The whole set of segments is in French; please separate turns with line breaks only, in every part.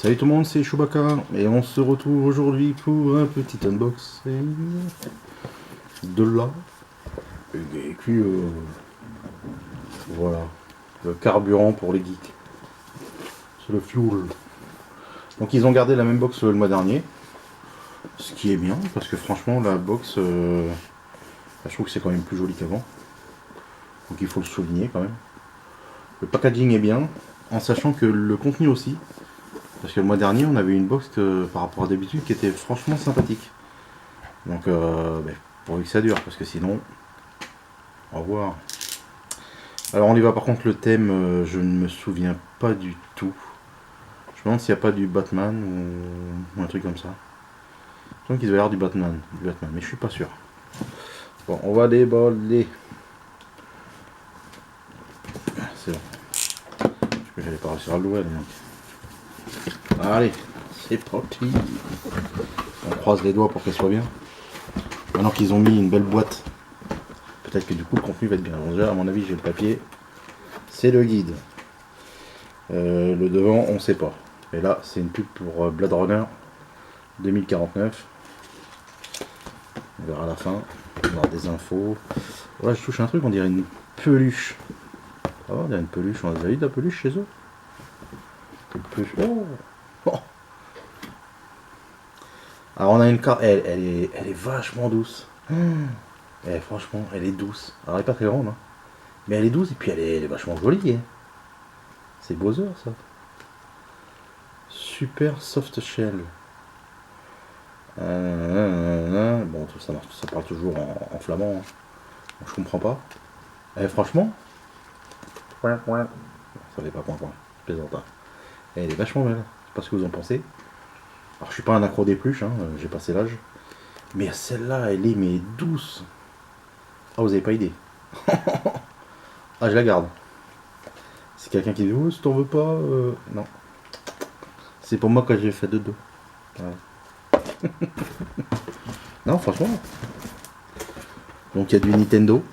Salut tout le monde, c'est Chewbacca et on se retrouve aujourd'hui pour un petit unboxing de là. Et puis voilà, le carburant pour les geeks. C'est le fuel. Donc ils ont gardé la même box le mois dernier, ce qui est bien parce que franchement la box, je trouve que c'est quand même plus joli qu'avant. Donc il faut le souligner quand même. Le packaging est bien, en sachant que le contenu aussi. Parce que le mois dernier, on avait une box par rapport à d'habitude qui était franchement sympathique. Donc, pourvu que ça dure, parce que sinon, au revoir. Alors, on y va. Par contre, le thème, je ne me souviens pas du tout. Je me demande s'il n'y a pas du Batman ou un truc comme ça. Je pense qu'il doit y avoir du Batman, mais je suis pas sûr. Bon, on va déballer. C'est bon. Je crois que j'allais pas réussir à l'ouvrir, donc. Allez, c'est parti. On croise les doigts pour qu'elle soit bien. Maintenant qu'ils ont mis une belle boîte, peut-être que du coup le contenu va être bien. Alors déjà, à mon avis, j'ai le papier. C'est le guide. Le devant, on sait pas. Et là, c'est une pub pour Blade Runner 2049. On verra à la fin. On va avoir des infos. Voilà, je touche un truc, on dirait une peluche. Ah, on dirait une peluche. On a déjà eu de la peluche chez eux. Une peluche. Oh, oh. Alors on a une carte, elle est vachement douce. Franchement, elle est douce. Alors elle est pas très grande, hein. Mais elle est douce et puis elle est vachement jolie. Hein. C'est Bowser ça. Super soft shell. Bon, tout ça marche, ça parle toujours en flamand. Hein. Donc, je comprends pas. Franchement, ça fait pas point. Je plaisante. Hein. Elle est vachement belle. Je sais pas ce que vous en pensez. Alors je suis pas un accro des pluches, hein, j'ai passé l'âge. Mais celle-là, elle est mais douce. Ah, vous avez pas idée. Ah, je la garde. C'est quelqu'un qui dit oh, si t'en veux pas, non. C'est pour moi quand j'ai fait dodo. Ouais. Non, franchement. Donc il y a du Nintendo.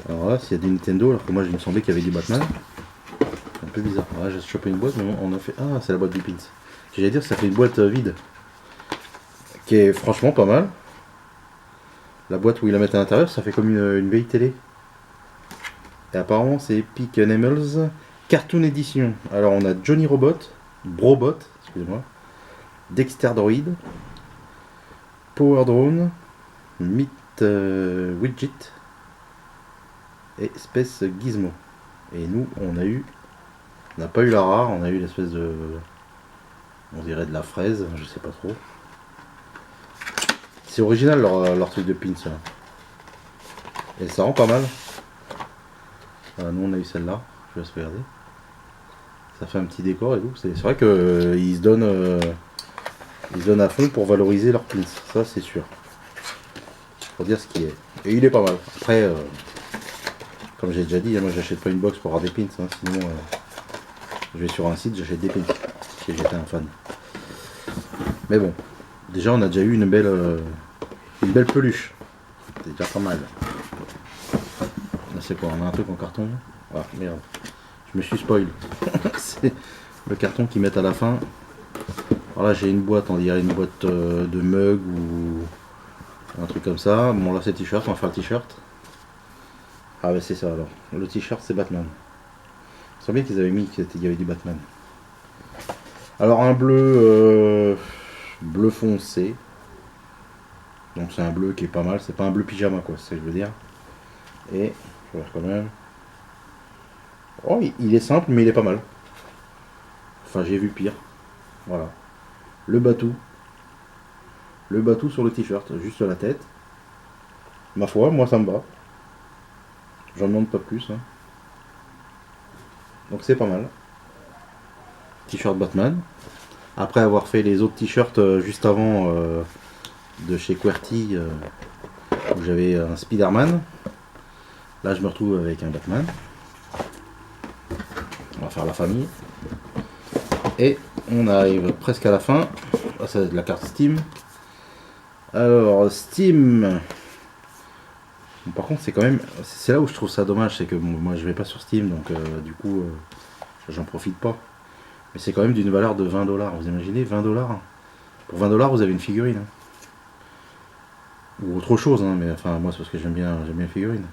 Alors là, s'il y a du Nintendo, alors que moi, il me semblait qu'il y avait du Batman. C'est un peu bizarre. Là, j'ai chopé une boîte, mais on a fait. Ah, c'est la boîte du Pins. J'allais dire, ça fait une boîte vide. Qui est franchement pas mal. La boîte où ils la mettent à l'intérieur, ça fait comme une vieille télé. Et apparemment, c'est Epic Animals Cartoon Edition. Alors, on a Johnny Robot, Brobot, excusez-moi, Dexter Droid, Power Drone, Meat Widget et Space Gizmo. Et nous, on n'a pas eu la rare, on a eu l'espèce de, on dirait de la fraise, je sais pas trop. C'est original leur truc de pins. Là. Et ça rend pas mal. Voilà, nous on a eu celle-là, je vais se regarder. Ça fait un petit décor et tout. C'est vrai que ils se donnent à fond pour valoriser leurs pins, ça c'est sûr. Pour dire ce qui est. Et il est pas mal. Après, comme j'ai déjà dit, moi j'achète pas une box pour avoir des pins, hein, sinon je vais sur un site, j'achète des pins. Si j'étais un fan. Mais bon, déjà on a déjà eu une belle peluche. C'est déjà pas mal. Là c'est quoi? On a un truc en carton. Ah merde. Je me suis spoil. C'est le carton qu'ils mettent à la fin. Alors là j'ai une boîte, on dirait une boîte de mug ou un truc comme ça. Bon là c'est t-shirt, on va faire le t-shirt. Ah bah c'est ça alors. Le t-shirt c'est Batman. C'est bien qu'ils avaient mis qu'il y avait du Batman. Alors un bleu bleu foncé. Donc c'est un bleu qui est pas mal. C'est pas un bleu pyjama quoi, c'est ce que je veux dire. Et je vais voir quand même. Oh il est simple mais il est pas mal. Enfin j'ai vu pire. Voilà. Le batou. Le batou sur le t-shirt, juste la tête. Ma foi, moi ça me va. J'en demande pas plus. Hein. Donc c'est pas mal. T-shirt Batman. Après avoir fait les autres t-shirts juste avant de chez QWERTY où j'avais un Spider-Man. Là je me retrouve avec un Batman. On va faire la famille. Et on arrive presque à la fin. Ah, c'est de la carte Steam. Alors Steam. Par contre c'est quand même. C'est là où je trouve ça dommage, c'est que bon, moi je vais pas sur Steam donc du coup j'en profite pas. Mais c'est quand même d'une valeur de 20$. Vous imaginez 20$? Pour 20$, vous avez une figurine. Hein. Ou autre chose, hein, mais enfin, moi, c'est parce que j'aime bien les figurines.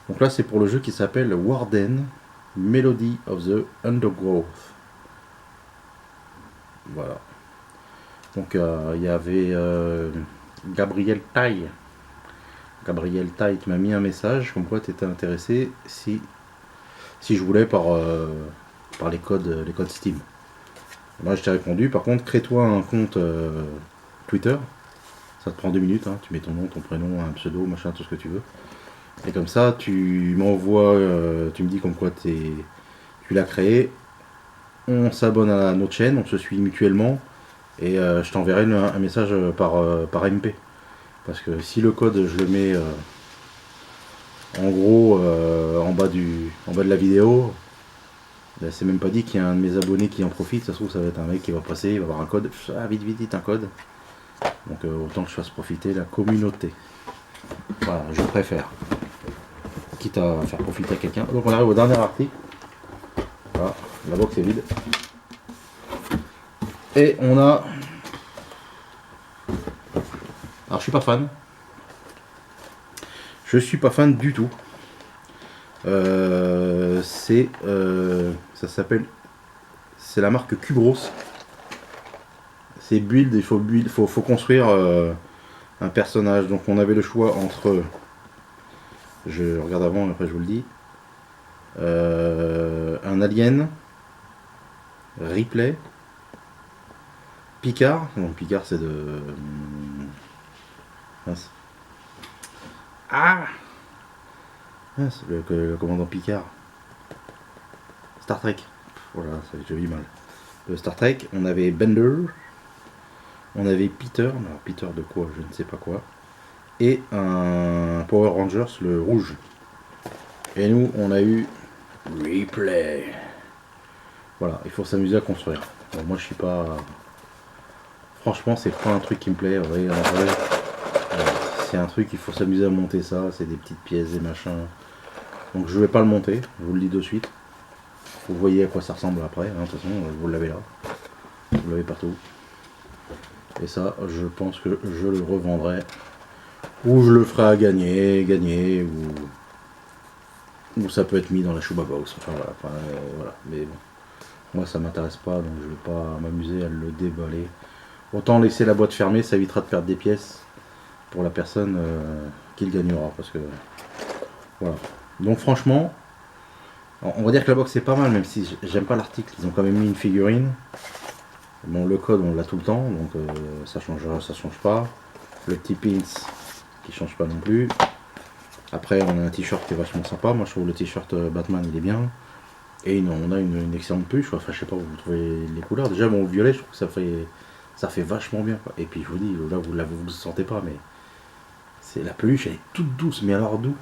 Donc là, c'est pour le jeu qui s'appelle Warden Melody of the Undergrowth. Voilà. Donc, il y avait Gabriel Taille. Gabriel Taille qui m'a mis un message comme quoi tu étais intéressé si je voulais par les codes Steam. Moi, je t'ai répondu. Par contre, crée-toi un compte Twitter. Ça te prend 2 minutes. Hein. Tu mets ton nom, ton prénom, un pseudo, machin, tout ce que tu veux. Et comme ça, tu m'envoies, tu me dis comme quoi tu l'as créé. On s'abonne à notre chaîne, on se suit mutuellement. Et je t'enverrai un message par MP. Parce que si le code, je le mets en gros en bas de la vidéo, ben, c'est même pas dit qu'il y a un de mes abonnés qui en profite. Ça se trouve, ça va être un mec qui va passer, il va avoir un code. Ah, vite, vite, un code. Donc autant que je fasse profiter la communauté. Voilà, je préfère. Quitte à faire profiter à quelqu'un. Donc on arrive au dernier article. Voilà, la box est vide. Et on a... Alors je suis pas fan. Je suis pas fan du tout. Ça s'appelle... C'est la marque Cubros. C'est build, il faut construire un personnage. Donc on avait le choix entre... Je regarde avant, après je vous le dis. Un alien, Ripley, Picard. Non, Picard c'est de... Mince. Ah, mince, le commandant Picard. Star Trek. Voilà, je vis mal. Le Star Trek, on avait Bender, on avait Peter, alors Peter de quoi, je ne sais pas quoi, et un Power Rangers, le rouge. Et nous, on a eu Replay. Voilà, il faut s'amuser à construire. Bon, moi, je suis pas... Franchement, c'est pas un truc qui me plaît. Ouais, c'est un truc, il faut s'amuser à monter ça. C'est des petites pièces, des machins. Donc, je vais pas le monter, je vous le dis de suite. Vous voyez à quoi ça ressemble après. Hein, de toute façon, vous l'avez là. Vous l'avez partout. Et ça, je pense que je le revendrai. Ou je le ferai à gagner, ou ça peut être mis dans la Shuba Box. Enfin voilà. Mais bon, moi ça m'intéresse pas, donc je vais pas m'amuser à le déballer. Autant laisser la boîte fermée, ça évitera de perdre des pièces pour la personne qui le gagnera. Parce que voilà. Donc franchement, on va dire que la box est pas mal, même si j'aime pas l'article. Ils ont quand même mis une figurine. Bon, le code on l'a tout le temps, donc ça change pas. Le petit pins qui change pas non plus. Après on a un t-shirt qui est vachement sympa. Moi je trouve le t-shirt Batman il est bien. Et on a une excellente peluche. Enfin je sais pas, vous trouvez les couleurs. Déjà bon, le violet je trouve que ça fait vachement bien quoi. Et puis je vous dis, là vous le sentez pas, mais c'est la peluche elle est toute douce, mais alors d'où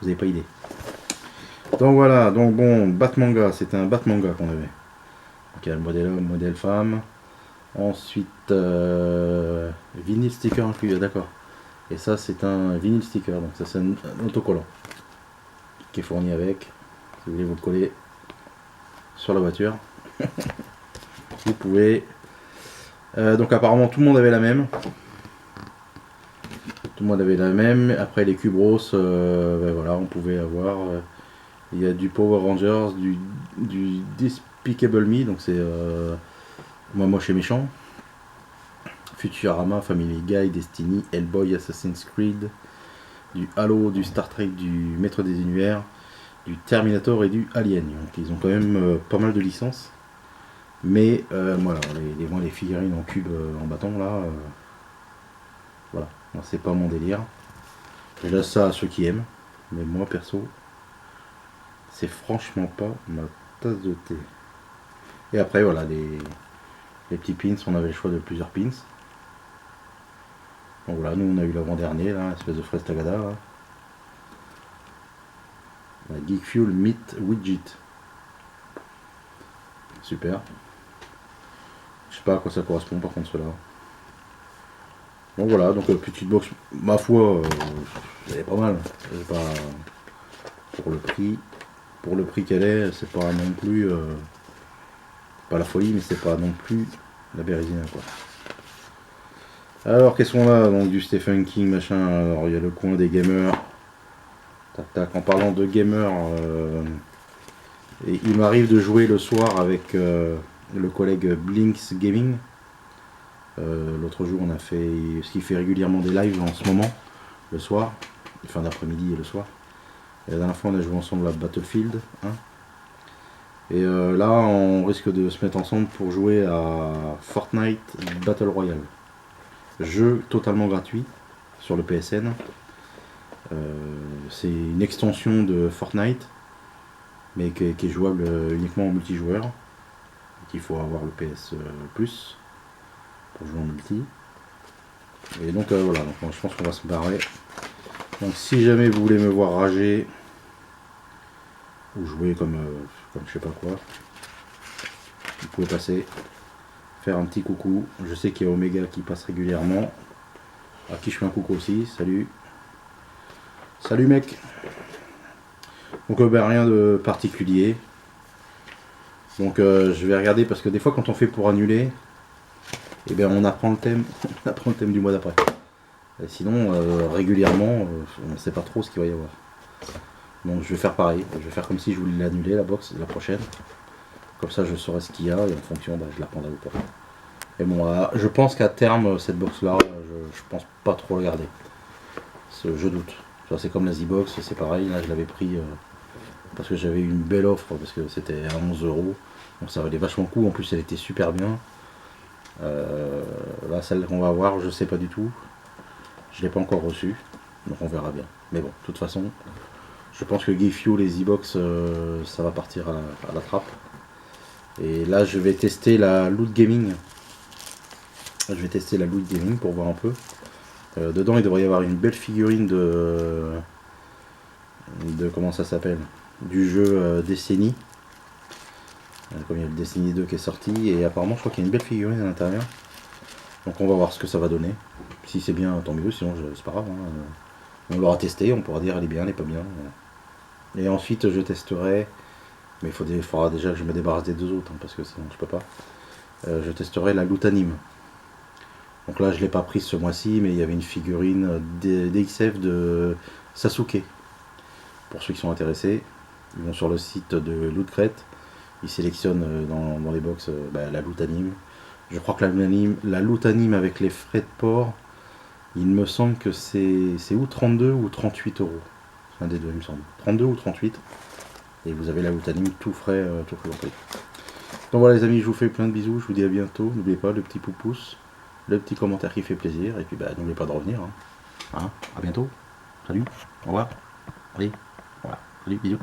vous avez pas idée. Donc voilà, donc bon, Batmanga, c'était un Batmanga qu'on avait. Donc il y a le modèle homme, modèle femme. Ensuite, vinyle sticker inclus, d'accord. Et ça, c'est un vinyle sticker, donc ça, c'est un autocollant qui est fourni avec. Si vous voulez vous le coller sur la voiture, vous pouvez. Donc, apparemment, tout le monde avait la même. Tout le monde avait la même. Après, les Cubros, ben voilà, on pouvait avoir. Il y a du Power Rangers, du Despicable Me, donc c'est Moche et Méchant. Futurama, Family Guy, Destiny, Hellboy, Assassin's Creed, du Halo, du Star Trek, du Maître des Univers, du Terminator et du Alien. Donc ils ont quand même pas mal de licences. Mais voilà, les figurines en cube en bâton là, voilà, moi c'est pas mon délire. Je laisse ça à ceux qui aiment, mais moi perso, c'est franchement pas ma tasse de thé. Et après voilà, les petits pins, on avait le choix de plusieurs pins. Donc voilà, nous on a eu l'avant-dernier, là, espèce de fraise tagada. Là. La Geek Fuel Meat Widget. Super. Je sais pas à quoi ça correspond par contre cela. Donc voilà, donc petite box, ma foi, elle est pas mal. C'est pas pour le prix qu'elle est, c'est pas non plus pas la folie, mais c'est pas non plus la Bérésina, quoi. Alors, qu'est-ce qu'on a? Donc, du Stephen King, machin. Alors, il y a le coin des gamers. Tac, tac. En parlant de gamers, et il m'arrive de jouer le soir avec le collègue Blinks Gaming. L'autre jour, on a fait ce qu'il fait régulièrement des lives en ce moment, le soir, fin d'après-midi et le soir. Et la dernière fois, on a joué ensemble à Battlefield 1. Et là, on risque de se mettre ensemble pour jouer à Fortnite Battle Royale. Jeu totalement gratuit sur le PSN. C'est une extension de Fortnite, mais qui est jouable uniquement en multijoueur. Il faut avoir le PS Plus pour jouer en multi. Et donc voilà, donc, je pense qu'on va se barrer. Donc si jamais vous voulez me voir rager ou jouer comme je sais pas quoi, vous pouvez passer, faire un petit coucou. Je sais qu'il y a Omega qui passe régulièrement, à qui je fais un coucou aussi. Salut. Salut mec. Donc ben, rien de particulier. Donc je vais regarder parce que des fois quand on fait pour annuler, et bien on apprend le thème, on apprend le thème du mois d'après. Et sinon régulièrement on ne sait pas trop ce qu'il va y avoir. Donc je vais faire pareil, je vais faire comme si je voulais l'annuler la box la prochaine. Comme ça je saurai ce qu'il y a et en fonction je la prendrai ou pas. Et bon je pense qu'à terme cette box là je pense pas trop la garder. Je doute. C'est comme la Z-Box, c'est pareil, là je l'avais pris parce que j'avais une belle offre parce que c'était à 11 €. Donc ça valait vachement le coup, en plus elle était super bien. Là celle qu'on va avoir je sais pas du tout. Je l'ai pas encore reçue, donc on verra bien. Mais bon, de toute façon, je pense que Gifio, les Z-Box, ça va partir à la trappe. Et là je vais tester la Loot Gaming. Je vais tester la Loot Gaming pour voir un peu. Dedans il devrait y avoir une belle figurine de comment ça s'appelle, du jeu Destiny. Comme il y a le Destiny 2 qui est sorti, et apparemment je crois qu'il y a une belle figurine à l'intérieur. Donc on va voir ce que ça va donner. Si c'est bien, tant mieux, sinon c'est pas grave. Hein. On l'aura testé, on pourra dire elle est bien, elle est pas bien. Et ensuite je testerai, mais il faudra déjà que je me débarrasse des deux autres, hein, parce que sinon je peux pas. Je testerai la Loot Anime. Donc là je l'ai pas prise ce mois-ci, mais il y avait une figurine DXF de Sasuke. Pour ceux qui sont intéressés, ils vont sur le site de Lootcrate. Ils sélectionnent dans les box la Loot Anime. Je crois que la Loot Anime avec les frais de port, il me semble que c'est ou 32 ou 38 €. C'est un des deux, il me semble. 32 ou 38. Et vous avez la Loot Anime tout frais compris. Donc voilà les amis, je vous fais plein de bisous, je vous dis à bientôt. N'oubliez pas le petit pouce, le petit commentaire qui fait plaisir. Et puis n'oubliez pas de revenir. Hein. À bientôt. Salut. Au revoir. Allez. Voilà. Salut, bisous.